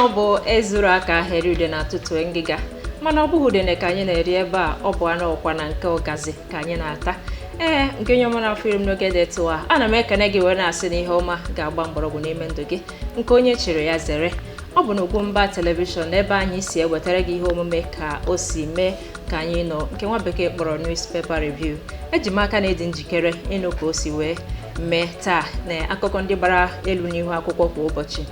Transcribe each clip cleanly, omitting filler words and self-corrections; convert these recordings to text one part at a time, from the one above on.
na ọ bụ ezuru aka herude na tutu ngịga mana ọ bụghị udene ka anyị na-eri ebe a ọ bụ anụ ọkwa na nke ọgazi ka anyị na-ata nke onye ọma na-afụ irim n'oge dị etu a ana m ekene gị wee na-asị na ihe ọma ga-agba mgbọrọgwụ n'ime ndụ gị nke onye chịrị ya zere ọ bụ na Ugwumba telivishọn ebe anyị si ewetara gị ihe omume ka o si mee ka anyị nọ nke nwa bekee kpọrọ newspaper review eji m aka na-edi njikere ịnụ ka o si wee mee taa na akụkọ ndị gbara elu n'ihu akwụkwọ kwa ụbọchị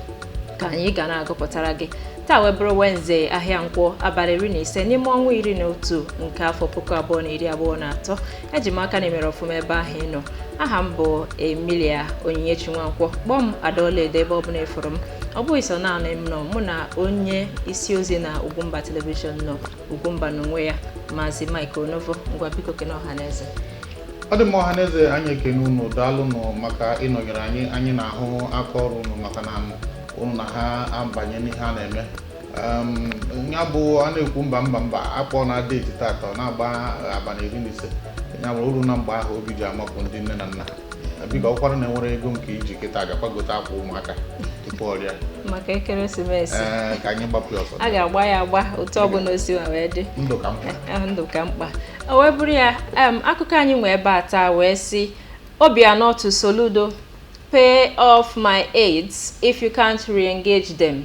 ka anyị ga na-agụpụtara gị taa wee bụrụ Wednesday ahịa nkwọ abalị 15 n'ime ọnwa 11 nke afọ 2023 eji m aka na emere ọfụma ebe ahụ ịnọ aha m bụ Emilia Onyinyechi Nwankwọ kpọọ m Adaoledo ebe ọ bụla ịfụrụ m ọ bụghị so naanị m nọ mụ na onye isi ozi na Ugwumba telivishọn nọ Ugwumba n'onwe ya Maazị Mike Onovo ngwa biko kene ọhaneze. Ọ dị mma ọhaneze, anyị ekene unu daalụ nụ maka ịnọnyere anyị na-ahụ aka ọrụ unu maka na unu na ha abanye n'ihe a na-eme ya bụ a na-ekwu mba akpọ na deeti tata ọ na-agba abalị 15 ya bụ uru na mgbe ahụ obi ji amapụ ndị nne na nna biko ọkwara na-enwere ego nke iji kịta gakwagote akwa ụmụaka tupu ọrịa maka ekeresimesi ka anyị gbapụ ọsọ a ga-agba ya agba otu ọbụla osi wee dị ndụ ka mkpa o wee bụrụ ya akụkọ anyị nwe ebe a taa wee si Obiano to Soludo, pay off my aides if you can't re-engage them.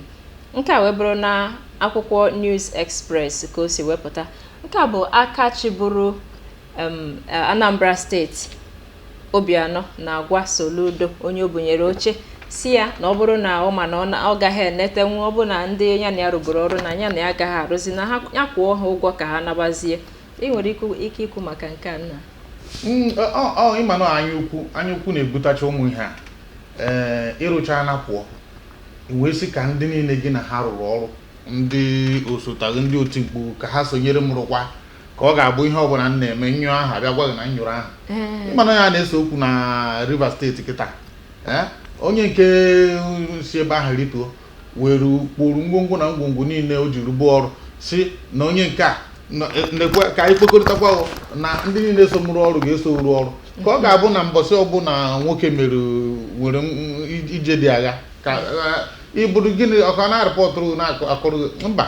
Nke a wee bụrụ na akwụkwọ News Express ka o si wepụta. Nke a bụ aka chịbụrụ Anambra steeti Obiano na-agwa Soludo onye obunyere oche si ya na ọ bụrụ na ọ ma na ọ gaghị enetenwu ọ bụ na ndị ya na ya rụgoro ọrụ na ya na ya agaghị arụzi na ha ya kwụọ ha ụgwọ ka ha nabazie. Ị nwere ike ikwu maka nke a nna ịma na anya ukwu na-ebutacha ụmụ ihe a ịrụcha na pụọ wee sị ka ndị niile gị na ha rụrụ ọrụ ndị osotaghị ndị oti mkpu ka ha sonyere m rụkwa ka ọ ga-abụ ihe ọbụla m na-eme nyụọ ahụ abịa gwaghị na nyụrụ ahụ ịmana ya na-ese okwu na Rivers steeti kịta onye nke si ebe ahụ rituo were kpụrụ ngwongwo na ngwongwo niile o jiri rụbuo ọrụ si na onye nke a ka anyị kwekọrịtakwa na ndị niile so mụrụ ọrụ ga-eso rụọ ọrụ ka ọ ga-abụ na mbọsị ọbụla nwoke were ije dị agha ka ịbụrụ gịnị ọka na-arịpọtụrụ na-akọrọ mba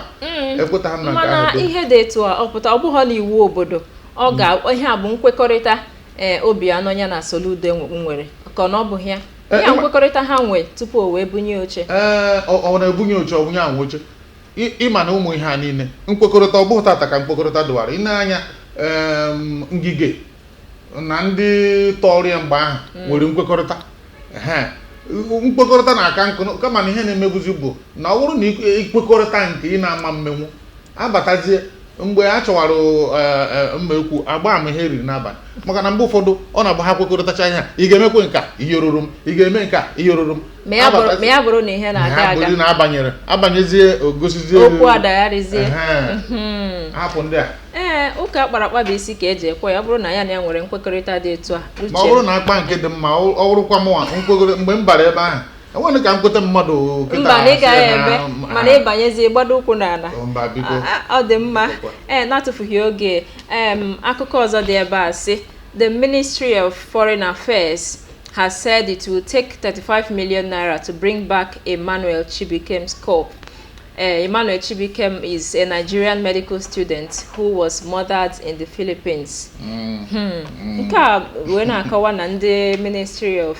ekweta ha na nke ahụ mana ihe dị etu a ọ pụta ọ bụghị n'iwu obodo ọ ga ihe a bụ nkwekọrịta Obiano ya na Soludo nwere ka na ọ bụghị ya ihe nkwekọrịta ha nwe tupu o wee bunye oche ọ na-ebunye oche ọ bunye anwụ oche ịma na ụmụ ihe a niile nkwekọrịta ọ bụghị tata ka nkwekọrịta dụwara ị na-anya ngige na ndị tọrịa mgbe ahụ nwere nkwekọrịta nkwekọrịta na-aka nkụ kama na ihe na-emebuzi bụ na ọ bụrụ na ikwekọrịta nke ị na-ama mmenwu abatazie mgbe a chọwara mmekwu agba ama ihe riri n'abalị maka na mgbe ụfọdụ ọ na-agba ha kwekọrịtacha ihe ị ga-emekwe nka ihe oruru m ị ga-eme nka ihe oruru m ma ya bụrụ na ihe na-aga aga na abanyezie ogosizie okwu adagharịzie hapụ ndị a ụka akpara akpa bụ isi ka eji ekwe ya ọ bụrụ na ya na ya nwere nkwekọrịta dị etu a ma ọ bụrụ na akpa nke dị mma ọ bụrụkwa mụnwa nkwekọrịta mgbe m bara ebe ahụ enwere ka m kweta mmadụ mba na ị gaghị ebe mana ịbanyezie gbado ụkwụ n'ala ọ dị mma na-atụfughị oge akụkọ ọzọ dị ebe a sị the Ministry of Foreign Affairs has said it will take 35 million naira to bring back Emmanuel Chibikem's corpse. Emmanuel Chibikem is a Nigerian medical student who was murdered in the Philippines. Nke a wee na-akọwa na ndị Ministry of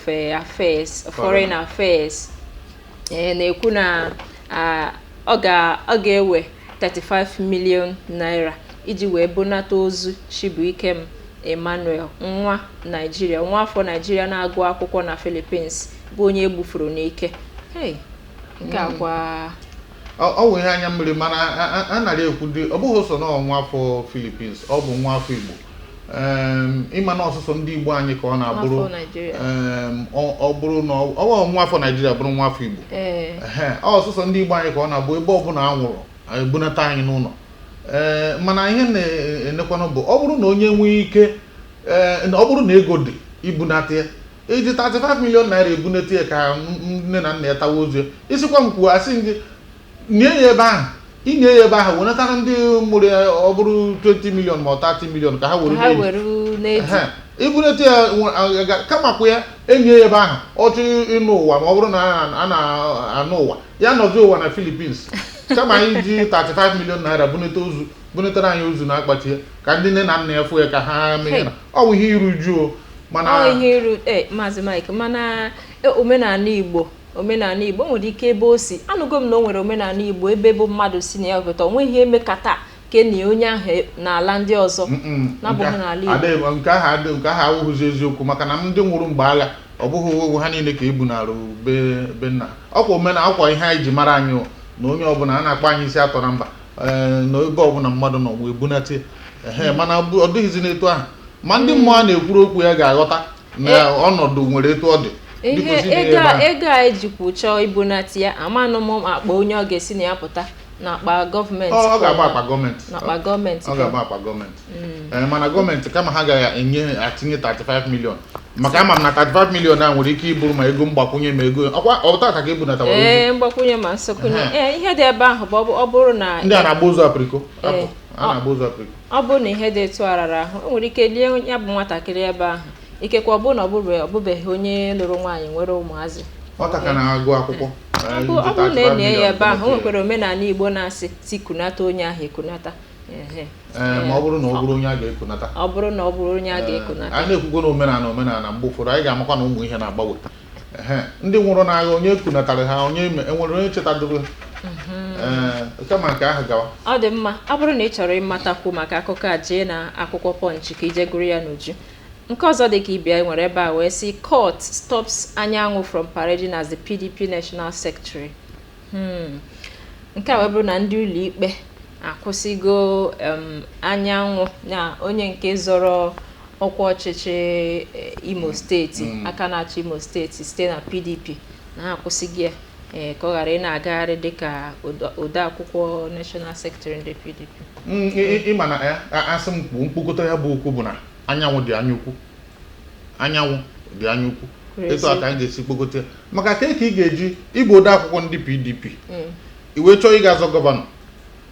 Foreign Affairs na-ekwu na ọ ga-ewe 35 million naira iji wee bunata ozu Chibuikem Emmanuel nwa Nigeria nwa afọ Nigeria na-agụ akwụkwọ na Philippines bụ onye egbufuru n'ike. Nke a kwa ọ bụ ihe anya mmiri mana a nara ekwu dị ọ bụghị so na nwa afọ Philippines ọ bụ nwa afọ Igbo ịma na ọsụsọ ndị Igbo anyị ka ọ na-abụrụ ọ bụrụ na ọ nwa afọ Nigeria bụrụ nwa afọ Igbo ọsụsọ ndị Igbo anyị ka ọ na-abụ ebe ọbụla a nwụrụ ebunata anyị n'ụlọ mana ihe na-enekwanụ bụ ọ bụrụ na onye nwee ike ọ bụrụ na ego dị ibunata ya iji 35 million naira ebunata ya ka nne na nna ya tawa ozu isikwa m kwuo asị gị nye ya ebe ahụ inye ya ebe ahụ wenatara ndị mụrụ ya ọ bụrụ 20 million ma 30 million ka ha were ibunete ya kamakwa ya enye ya ebe ahụ ọchụ ịnụ ụwa ma ọ bụrụ na a na-anụ ụwa ya nọzi ụwa na Philippines kama anyị ji 35 million naira bunetara anyị ozu na akpati ya ka ndị nne na nna ya fụ ya ka ha mee na ọ bụ ihe iru uju mana ihe iru Maazị Mike mana omenala Igbo nwere ike ebe o si anụgo m na o nwere omenala Igbo ebe bụ mmadụ si na ya weta onwe ihe emekata kenye onye ahụ n'ala ndị ọzọ na-abụghị n'ala Igbo nke ahụ awụghịzi eziokwu maka na ndị nwụrụ mgbe agha ọ bụghị owu ha niile ka ebunarụ be nna ọkwa omenala akwa ihe anyị ji mara anyị na onye ọbụla a na-akpọ anyị isi atọ na mba na ebe ọbụla mmadụ nọ wee bunata mana ọ dịghịzi n'etu ahụ ma ndị mmụọ na-ekwuru okwu ya ga-aghọta na ọnọdụ nwere etu ọ dị ego a ejikwu chọọ ibunata ya amanụ m akpa onye ọ ga-esi na ya pụta n'akpa gọọmenti ọ ga-agba akpa gọọmenti ọ ga-agba akpa gọọmenti mana gọọmenti kama ha ga-atinye 35 million maka ama m na 35 million a nwere ike iburu ma ego mgbakwunye ma ego ọtata ka ebunata mgbakwunye ma nsọkwunye ihe dị ebe ahụ bụ ọ bụrụ na ndị a na-agba ụzọ apriko ọ bụrụ na ihe dị etu arara ahụ o nwere ike lie ya bụ nwatakịrị ebe ahụ ikekwe ọ bụrụ na ọ bụbeghị onye lụrụ nwaanyị nwere ụmụazị ọtaka na-agụ akwụkwọ ọ bụrụ na enye ya ebe ahụ o nwekwara omenala Igbo na-asị tikunata onye ahụ ekunata ma ọ bụrụ na ọ bụrụ onye a ga-ekunata a na-ekwukwo na omenala mgbe ụfọdụ anyị ga-amakwa na ụmụ ihe na-agbanwe ndị nwụrụ n'agha onye ekunatara ha enwere onye chetadoro kama nke ahụ gawa ọ dị mma ọ bụrụ na ị chọrọ ịmatakwu maka akụkọ a jee na akwụkwọ Punch ka ije gụrụ ya n'uju nke ọzọ dị ka ịbịa nwere ebe a wee sị court stops Anyanwụ from parading as the PDP National Secretary. Nke a wee bụrụ na ndị ụlọ ikpe akwụsịgo Anyanwụ na onye nke zọrọ ọkwa ọchịchị Imo steeti aka na-achị Imo steeti site na PDP na ha akwụsịghị ya ka ọ ghara ị na-agagharị dịka ode akwụkwọ National Secretary ndị PDP. Ịma na ya asị m mkpokọta ya bụ okwu bụ na Anyanwụ dị anya ukwu etu aka anyị ga-esi kpokọta maka ka ị ga-eji ịbụ ode akwụkwọ ndị PDP iwe chọọ ịga azọ gọvanọ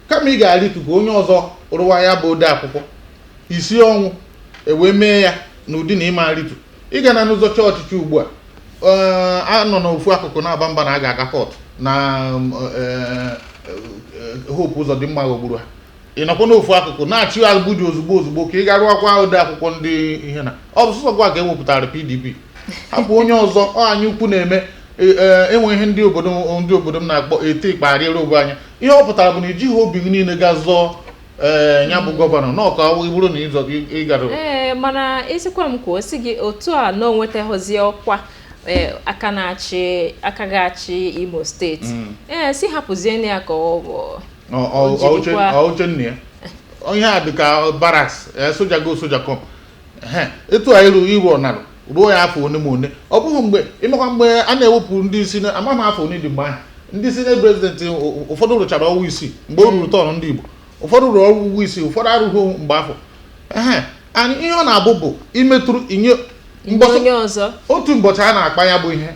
kama ị ga-arịtu ka onye ọzọ rụwa ya bụ ode akwụkwọ isi ọnwụ ewee mee ya n'ụdị na ịma rịtu ịga na n'ụzọ ọchịchị ugbu a nọ n'ofu akụkụ na-aba mba na a ga-aga kọt na Hope Uzodimma gbogburu ha ị nọkwa n'ofu akụkụ na-achị Abuja ozugbo ka ị ga rụọkwa ode akwụkwọ ndị ihe na ọ bụ sọsọ gwa ka ewepụtara PDP hapụ onye ọzọ anyị ukwu na-eme enwe ihe ndị obodo m na-akpọ ete ikparịrị obu anya ihe ọ pụtara bụ na ijighị obi gị niile ga zọọ ya bụ gọvanọ n'ọka bụrụ na ị gara mana esikwa m kwuo si gị otu a na onwetaghịzi ọkwa aka ga-achị Imo steeti si hapụzie ya ka oche nne ya onye a dịka baraks soja go soja kom etu a iru ọnalụ ruo ya afọ one ma one ọ bụghị mgbe ịmakwa mgbe a na-ewepụ ndị isi amaghị afọ one dị mgbe ahụ ndị sineti prezidenti ụfọdụ rụchara ọnwa isii mgbe o ruru tọnụ ndị Igbo ụfọdụ rụrụ ọrụ ugwu isii ụfọdụ arụghị mgbe afọ anyị ihe ọ na-abụ bụ imetụrụ inye otu ụbọchị a na-akpa ya bụ ihe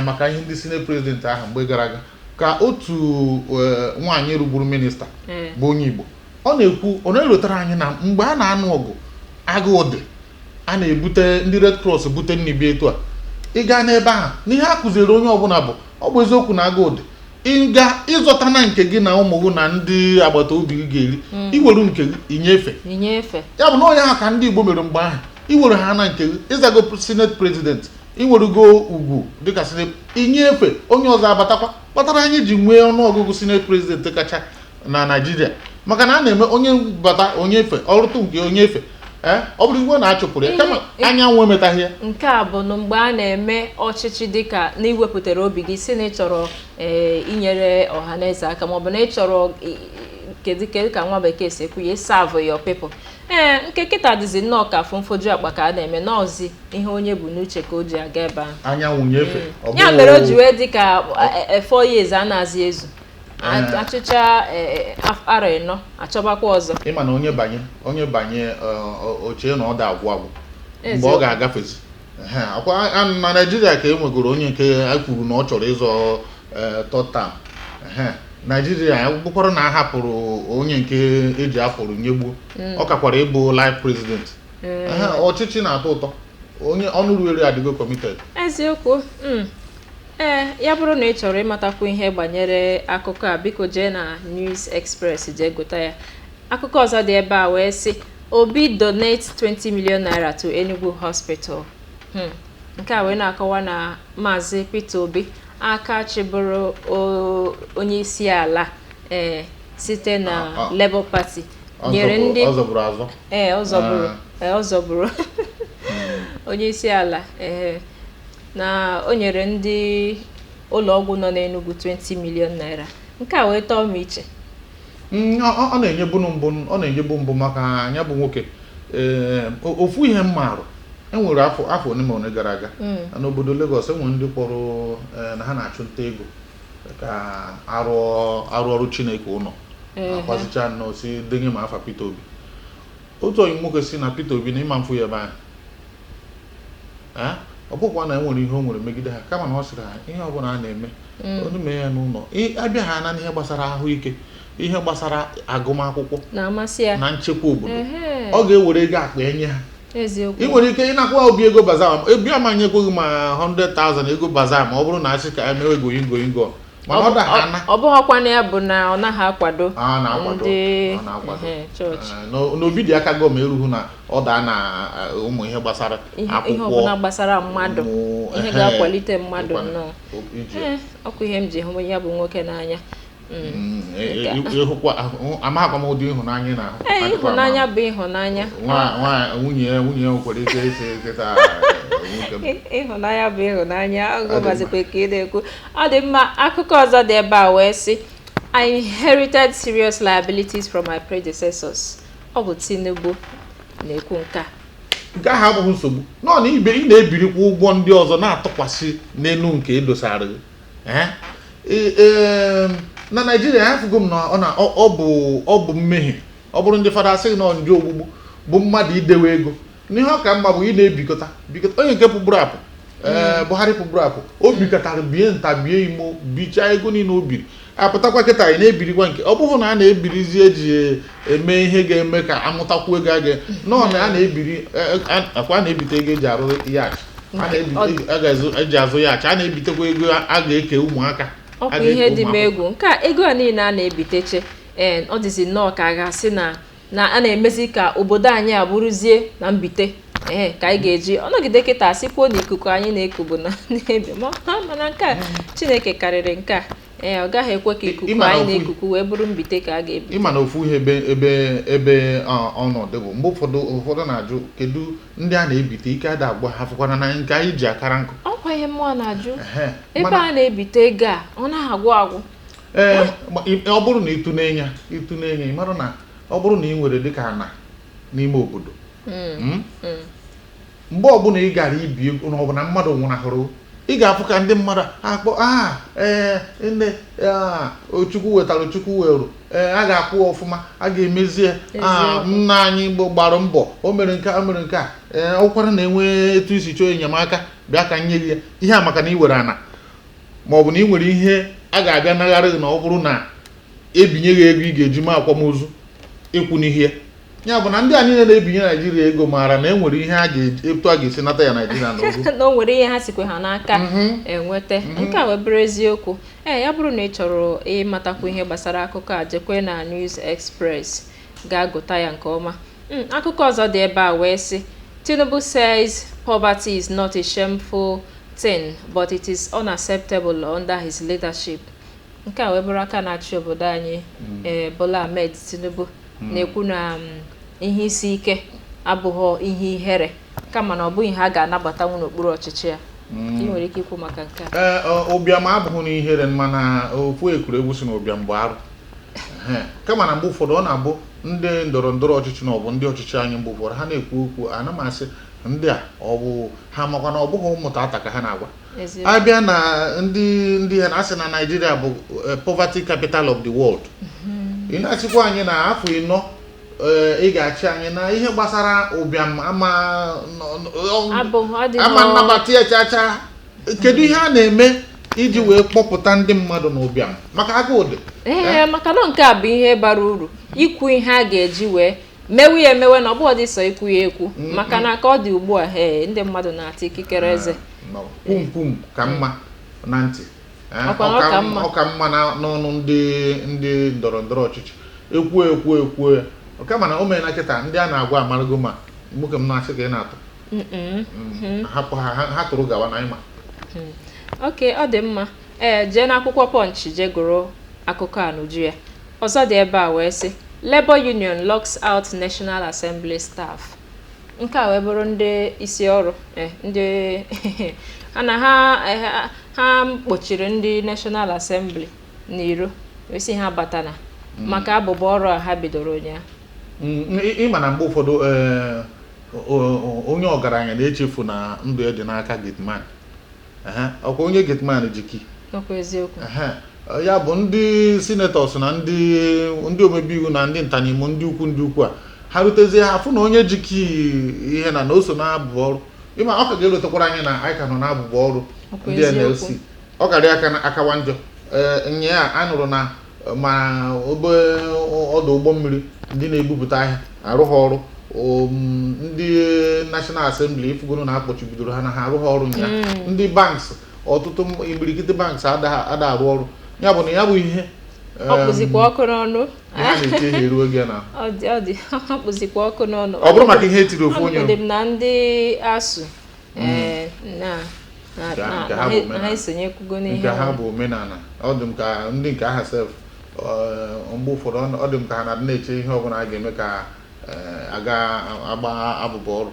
maka ihe ndị sineti prezidenti ahụ mgbe gara aga ka otu nwaanyị rụgburu minista bụ onye Igbo ọ na-erotara anyị na mgbe a na-anụ ọgụ agụụ dị a na-ebute ndị Red Cross bute nri bịa etu a ị gaa n'ebe ahụ n'ihe a kụziri onye ọbụla bụ ọ bụ eziokwu na agụụ dị ịzọta na nke gị na ụmụ gị na ndị agbata obi gị ga-eri iwere nke gị inyefe ya bụ na onye ahụ ka ndị Igbo mere mgbe ahụ iwere ha na nke gị ịzago senate president iwerugo ugwu dịka senate inyefe onye ọzọ abatakwa kpatara anyị ji nwee ọnụọgụgụ senate president kacha na Naịjirịa maka na a na-eme onye bata onye efe ọrụtụ nke onye efe ọ bụrụ igwe na-achụpụrụ ya kama Anyanwụ emetaghị ya nke a bụ na mgbe a na-eme ọchịchị dịka na iwepụtara obi gị si na ị chọrọ inyere ọhaneze aka maọbụ na ị chọrọ kedu ka nwa bekee si ekwu ya serve your people nke kịta dịzi nnọọ ka afụ mfoju akpa ka a na-eme n'ọzi ihe onye bụ n'uche ka o ji aga ebe ahụ Anyanwụ nyefe ya mere o ji wee dị ka 4 years a na-azị ezu achịcha ara ịnọ achọbakwa ọzọ ịma na onye banye oche na ọ da agwụ mgbe ọ ga-agafezi na Naịjirịa ka e nwegoro onye nke a kwuru na ọ chọrọ ịzọ third term Nigeria bụkwara na ahapụrụ onye nke eji apụrụ nyegbuo ọ kakwara ịbụ life president ọchịchị na-atọ ụtọ onye ọnụ ruere adịgo committed eziokwu ya bụrụ na ị chọrọ ịmatakwu ihe banyere akụkọ a biko jee na News Express jee gụta ya. Akụkọ ọzọ dị ebe a wee sị Obi donate 20 million naira to Enugu hospital. Nke a wee na-akọwa na Maazị Peter Obi aka chịbụrụ onye isi ala site na Labour Party nyere ndị ọzọbụrụ onye isi ala na o nyere ndị ụlọọgwụ nọ n'Enugu 20 million naira. Nke a wee tọọ m iche. Ọ na-enyebu mbụ maka anya bụ nwoke ofu ihe m marụ enwere afọ one ma one gara aga n'obodo Lagos enwere ndị kpọrọ na ha na-achụ nta ego ka arụ ọrụ Chineke ụlọ akwazicha nnọọ si denye ma afa Peter Obi. Otu onye nwoke si na Peter Obi na ịma mfu ya ebe ahụ ọ bụkwa na enwere ihe o nwere megide ha kama na ọ sịrị ha ihe ọbụla a na-eme onu mee ya n'ụlọ abịa ha na ihe gbasara ahụike ihe gbasara agụmakwụkwọ na nchekwa obodo ọ ga-ewere ego akpa enye ha. Ị nwere ike ịnakwa Obi ego baza ebi amanyekweghị ma 100,000 ego baza ma ọ bụrụ na asị ka emewe goyingo mana ọ dahana ọ bụghịkwa na ya bụ na ọ naghị akwado ndị chọọchị n'obi dị aka gọọmenti erughị na ọ daa na ụmụ ihe gbasara akwụkwọ ihe ọbụla gbasara mmadụ ihe ga-akwalite mmadụ nnọọ ọkụ ihe m ji hụ ya bụ nwoke n'anya. Amaghịkwa m ụdị ịhụnanya na ịhụnanya bụ ịhụnanya nwunye nwekwara ike isi nkịta ịhụnanya bụ ịhụnanya ọgụbazikwa ka ị na-ekwu. Ọ dị mma. Akụkọ ọzọ dị ebe a wee sị I inherited serious liabilities from my predecessors. Ọ bụ Tinubu na-ekwu nke a. Nke ahụ abụghị nsogbu nọ na ibe ị na-ebirikwa ụgwọ ndị ọzọ na-atụkwasị n'elu nke edosara gị na Nigeria afụgo m na ọ bụ mmehie ọ bụrụ ndị fada asị na ndị ogbugbu bụ mmadụ idewe ego n'ihe ọka mma bụ ị na-ebikọta onye nke pụgburu apụ Buhari pụgburu apụ o bikọtara bie nta bie imo bichaa ego niile o biri apụtakwa kịta anyị na-ebirikwa nke ọ bụghị na a na-ebirizi eji eme ihe ga-eme ka amụtakwu ego aga nọ na a na-ebiri akwa na-ebite ego eji arụ yaachị eji azụ yaachị a na-ebitekwa ego a ga-eke ụmụaka. Ọ bụ ihe dị m egwu nke ego a niile a na-ebiteche ọ dịzi nnọọ ka a ga-asị na a na-emezi ka obodo anyị abụrụzie na mbite ka anyị ga-eji ọnọgide kịta asịkwuo na ikuku anyị na-ekubu na n'ebe mana nke a Chineke karịrị nke a ọ gaghị ekwe ka ikuku anyị na-ekuku wee bụrụ mbite ka a ga-ebi. Ịma na ofu ihe ebe ọnọdụ bụ mgbe ụfọdụ na-ajụ kedu ndị a na-ebite ike ada agwa ha fụkwana na nke anyị ji akara nkụ. Ọkwa ihe mmụọ na-ajụ ebe a na-ebite ego a ọ na-agwụ agwụ. Ọ bụrụ na ịtụnenya ị mara na ọ bụrụ na ị nwere dịka ana n'ime obodo mgbe ọbụla ị gara ibi ego na ọbụla mmadụ nwụnahụrụ ị ga-afụ ka ndị mmadụ akpọ nne Chukwu wetara Chukwu weru a ga-akwụ ọfụma a ga-emezie nna anyị gbara mbọ o mere nke a ọkwara na-enwe etu isi chọọ enyemaka bịa ka nye gị ihe a maka na ị were ana maọbụ na ị nwere ihe a ga-abịa nagharị gị na ọ bụrụ na ebinye gị ego ị ga-eji ma akwamozu ịkwụ n'ihe ya bụ na ndị anyị na-ebinye Naijiria ego maara na enwere ihe etu a ga-esi nata ya Naijiria na o nwere ihe ha sikwe ha n'aka enweta nke a wee bụrụ eziokwu. Ya bụrụ na ị chọrọ ịmatakwu ihe gbasara akụkọ a jekwe na News Express gaa gụta ya nke ọma. Akụkọ ọzọ dị ebe a wee sị Tinubu says poverty is not a shameful thing but it is unacceptable under his leadership. Nke a wee bụrụ aka na-achị obodo anyị Bola Ahmed Tinubu na-ekwu na ihe isi ike abụghị ihe ihere kama na ọ bụghị ha ga-anabatanwu n'okpuru ọchịchị ya. Ị nwere ike ikwu maka nke a. Ụbịam abụghị na ihere mana ofu ekwuregwu si na ụbịam bụ arụ kama na mgbe ụfọdụ ọ na-abụ ndị ndọrọ ndọrọ ọchịchị na ọ bụ ndị ọchịchị anyị mgbe ụfọdụ ha na-ekwu okwu ana m asị ndị a ọ bụ ha makwa na ọ bụghị ụmụta ata ka ha na-agwa abịa na ndị ha na-asị na Nigeria bụ poverty capital of the world. Ị na-achịkwa anyị na afọ ịnọ ị ga-achị anyị na ihe gbasara ụbịam ama nnabata ya chacha kedu ihe a na-eme iji wee kpọpụta ndị mmadụ n'ụbịam maka agụụdị. Maka na nke a bụ ihe bara uru ikwu ihe a ga-eji wee mewe ya emewe na ọ bụghị dị sọ ikwu ya ekwu maka na ka ọ dị ugbu a ndị mmadụ na-ata ikikere eze kwum ka mma na ntị ọ ka mma n'ọnụ ndị ndọrọ ndọrọ ọchịchị ekwu kama na o mere na kịta ndị a na-agwa amarago ma nwoke m na-asị ka ị na-atụ hapụ ha tụrụ gawa na ịma. Ok, ọ dị mma. Jee n'akwụkwọ Punch jee gụrụ akụkọ a n'uju ya. Ọzọ dị ebe a wee sị Labour Union locks out National Assembly staff. Nke a wee bụrụ ndị isi ọrụ ndị ha kpochiri ndị National Assembly n'iro wee sị ha batana maka abụba ọrụ a ha bidoro ụnyaahụ. Ịma na mgbe ụfọdụ onye ọgaranya na-echefu na ndụ ya dị n'aka gateman. Ọkwa onye gateman jiki eziokwu ya bụ ndị senators na ndị omebe iwu na ndị ntanimo ndị ukwu a ha rutezie ha fụ na onye jiki ihe na o so na-abụ ọrụ ịma ọ ka ga-elotekwara anyị na anyị ka nọ na-abụbụ ọrụ ndị NLC ọ karịa akawa njọ. Nye ya anụrụ na ma ọdụ ụgbọ mmiri ndị na-ebupụta ahịa arụ ha ọrụ ndị National Assembly ifugoro na-akpọchibidoro ha na ha arụ ha ọrụ ya. Ndị banks ọtụtụ imirikiti banks ada arụ ọrụ ya bụ na ya bụ ihe ọkpụzikwa ọkụ n'ọnụ ha na-eche ihe eruo gị na ọkpụzikwa ọkụ n'ọnụ ọ bụrụ maka ihe etiri ofu onye na ndị ASUU ha esonyekwugo n'ihe nke ha bụ omenala. Ọ dị m ka ndị nke aha sef mgbe ụfọdụ ọ dị m ka ha na-eche ihe ọbụla a ga-eme ka aga agba abụba ọrụ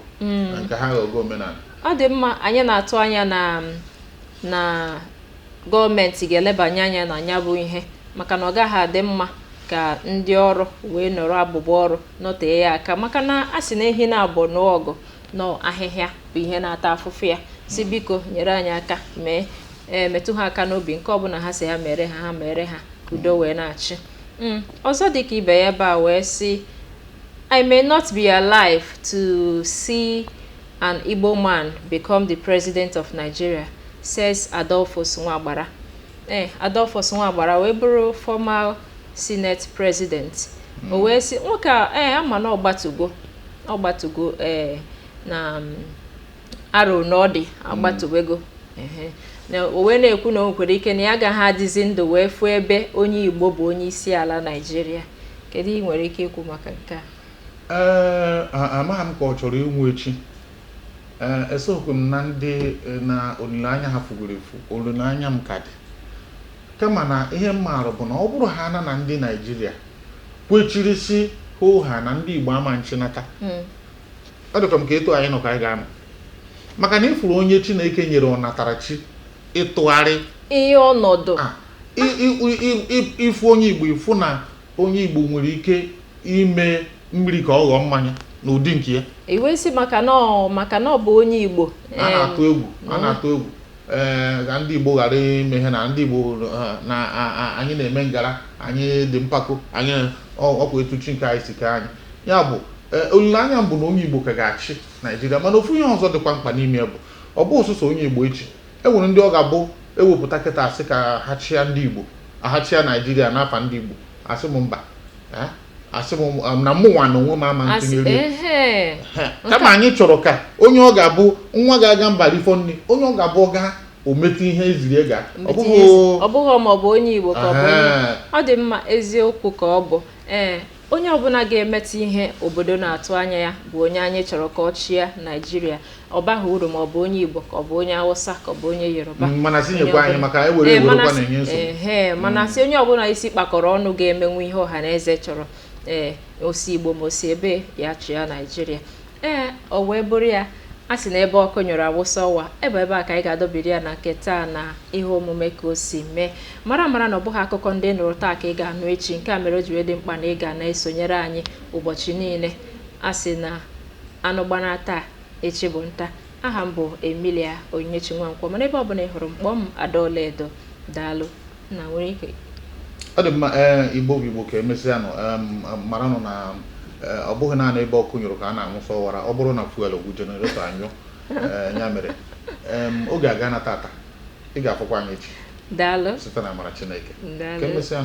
nke ha ga-ogo omenala. Ọ dị mma. Anyị na-atụ anya na gọọmenti ga-elebanye anya na ya bụ ihe maka na ọ gaghị adị mma ka ndị ọrụ wee nọrọ abụba ọrụ nọtee ya aka maka na a sị na ehi na-abụ n'ọgụ nọ ahịhịa bụ ihe na-ata afụfụ ya. Si biko nyere anyị aka metụ ha aka n'obi nke ọbụla ha si ha mere ha udo wee na-achị. Ọzọ dị ka ibe ya ebe a wee sị I may not be alive to see an Igbo man become the president of Nigeria, says Adolphus Nwagbara. Adolphus Nwagbara wee bụrụ former Senate president. O wee sị nwoke a ama na ọgbatugo na aro na ọ dị agbatubego na o wee na-ekwu na o nwekwara ike na ya agaghị adịzi ndụ wee fụ ebe onye Igbo bụ onye isi ala Nigeria. Kedu ihe nwere ike ikwu maka nke a? Amaghị m ka ọ chọrọ inwu echi. Esokwe m na ndị na olileanya ha fugoro efu. Olileanya m ka dị kama na ihe m maara bụ na ọ bụrụ ha na ndị Naijiria kwechirisi ha na ndị Igbo ama nchinata ọ dịkwa m ka etu anyị nọ ka anyị ga-anọ maka na ifuru onye Chineke nyere ọnatarachi ịtụgharị ihe ọnọdụ ifu onye Igbo ifu na onye Igbo nwere ike ime mmiri ka ọ ghọọ mmanya n'ụdị nke ya. Iwe si maka na ọ bụ onye Igbo a na-atụ egwu ka ndị Igbo ghara ime ihe na ndị Igbo na anyị na-eme ngara anyị dị mpako anyị ọkwa etuchi nke anyị si ka anyị ya bụ olileanya m bụ na onye Igbo ka ga-achị Naijiria mana ofu ihe ọzọ dịkwa mkpa n'ime bụ ọ bụ ọsụsọ onye Igbo echi enwere ndị ọ ga-abụ ewepụta kịta asị ka ha chịa ndị Igbo achịa Naijiria n'afa ndị Igbo asị m mba asị m na mụnwa na onwe m ama ntụnyere kama anyị chọrọ ka onye ọ ga-abụ nwa ga-aga mba rifọ nri onye ọ ga-abụ ọga o metụ ihe eziri ega ọ bụghị ma ọ bụ onye Igbo ka ọ bụ ọ dị mma eziokwu ka ọ bụ onye ọbụla ga-emetụ ihe obodo na-atụ anya ya bụ onye anyị chọrọ ka ọ chịa Naijiria ọ baghị uru ma ọ bụ onye Igbo ka ọ bụ onye Hausa ka ọ bụ onye Yoruba mana sinyekwa anyị maka ewerekwa na-enye nsogbu mana si onye ọbụla isi kpakọrọ ọnụ ga-emenwu ihe ọha na eze chọrọ osi Igbo ma osi ebe ya chịa Naijiria o wee bụrụ ya a sị na ebe ọkụ nyụrụ awụsa ọwa ebe a ka anyị ga-adọbiri ya na nke taa na ihe omume ka o si mee mara na ọ bụghị akụkọ ndị nụrụ taa ka ị ga-anụ echi nke a mere o ji wee dị mkpa na ị ga na-esonyere anyị ụbọchị niile a sị na anụ gbana taa echi bụ nta aha m bụ Emilia Onyinyechi Nwankwọ mana ebe ọ bụla ị hụrụ m kpọọ m Adaọla Edo daalụ na nwere ike ọ dị mma Igbo ka emesịa nọ mara nọ na ọ bụghị naanị ebe ọkụ nyụrụ ka a na-anwụsọ ọwara ọ bụrụ na fuel ogwu jeneretọ anyụ ya mere oge aga na tata ị ga-afụkwa anyị echi daalụ site na amara Chineke daalụ ka emesịa